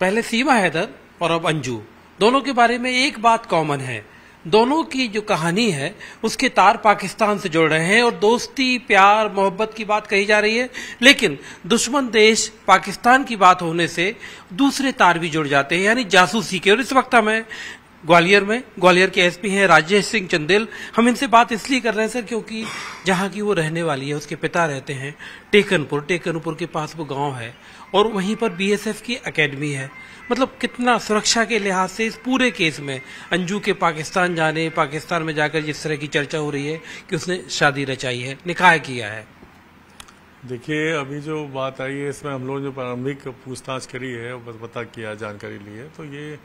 पहले सीमा हैदर और अब अंजू, दोनों के बारे में एक बात कॉमन है। दोनों की जो कहानी है उसके तार पाकिस्तान से जुड़ रहे हैं और दोस्ती, प्यार, मोहब्बत की बात कही जा रही है, लेकिन दुश्मन देश पाकिस्तान की बात होने से दूसरे तार भी जुड़ जाते हैं, यानी जासूसी के। और इस वक्त हमें ग्वालियर के एसपी हैं राजेश सिंह चंदेल। हम इनसे बात इसलिए कर रहे हैं सर क्योंकि जहां की वो रहने वाली है, उसके पिता रहते हैं टेकनपुर के पास वो गांव है और वहीं पर बीएसएफ की एकेडमी है। मतलब कितना सुरक्षा के लिहाज से इस पूरे केस में अंजू के पाकिस्तान जाने, पाकिस्तान में जाकर जिस तरह की चर्चा हो रही है कि उसने शादी रचाई है, निकाह किया है। देखिए, अभी जो बात आई है इसमें हम लोग जो प्रारंभिक पूछताछ करी है, पता किया, जानकारी ली है, तो ये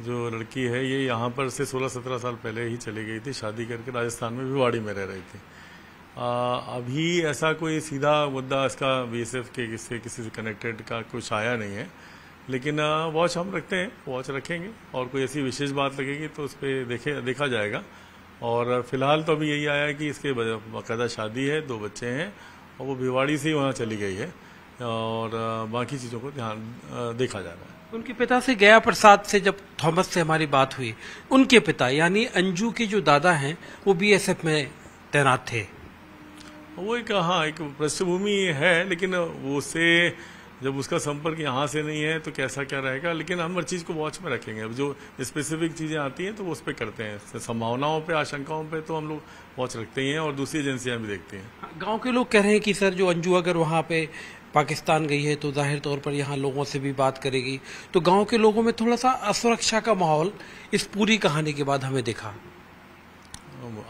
जो लड़की है ये यहाँ पर से 16-17 साल पहले ही चली गई थी, शादी करके राजस्थान में भिवाड़ी में रह रही थी। अभी ऐसा कोई सीधा मुद्दा इसका बीएसएफ के किसी से कनेक्टेड का कुछ आया नहीं है, लेकिन वॉच हम रखते हैं, वॉच रखेंगे और कोई ऐसी विशेष बात लगेगी तो उस पर देखा जाएगा। और फिलहाल तो अभी यही आया है कि इसके बाकायदा शादी है, 2 बच्चे हैं और वो भिवाड़ी से ही वहाँ चली गई है और बाकी चीज़ों को ध्यान देखा जा रहा है। उनके पिता से गया प्रसाद से जब थॉमस से हमारी बात हुई, उनके पिता यानी अंजू के जो दादा हैं वो बीएसएफ में तैनात थे। वो एक पृष्ठभूमि है, लेकिन वो उससे जब उसका संपर्क यहाँ से नहीं है तो कैसा क्या रहेगा, लेकिन हम हर चीज़ को वॉच में रखेंगे। अब जो स्पेसिफिक चीज़ें आती हैं तो वो उस पर करते हैं, संभावनाओं पे, आशंकाओं पे तो हम लोग वॉच रखते ही हैं और दूसरी एजेंसियां भी देखती हैं। गांव के लोग कह रहे हैं कि सर जो अंजू अगर वहाँ पे पाकिस्तान गई है तो जाहिर तौर पर यहाँ लोगों से भी बात करेगी, तो गांव के लोगों में थोड़ा सा असुरक्षा का माहौल इस पूरी कहानी के बाद हमें दिखा।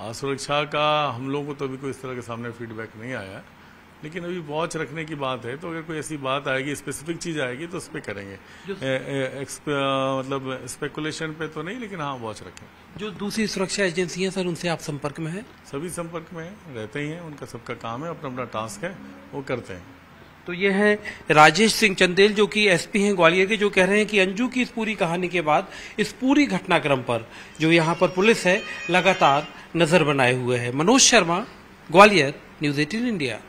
असुरक्षा का हम लोगों को तो अभी कोई इस तरह के सामने फीडबैक नहीं आया है, लेकिन अभी वॉच रखने की बात है, तो अगर कोई ऐसी बात आएगी, स्पेसिफिक चीज आएगी तो उस पर करेंगे। मतलब स्पेकुलेशन पे तो नहीं, लेकिन हाँ वॉच रखें। जो दूसरी सुरक्षा एजेंसियां सर, उनसे आप संपर्क में हैं? सभी संपर्क में रहते ही हैं, उनका सबका काम है, अपना अपना टास्क है, वो करते हैं। तो ये है राजेश सिंह चंदेल जो कि एसपी हैं ग्वालियर के, जो कह रहे हैं कि अंजू की इस पूरी कहानी के बाद इस पूरी घटनाक्रम पर जो यहाँ पर पुलिस है लगातार नजर बनाए हुए है। Manoj Sharma, Gwalior, news 18 India.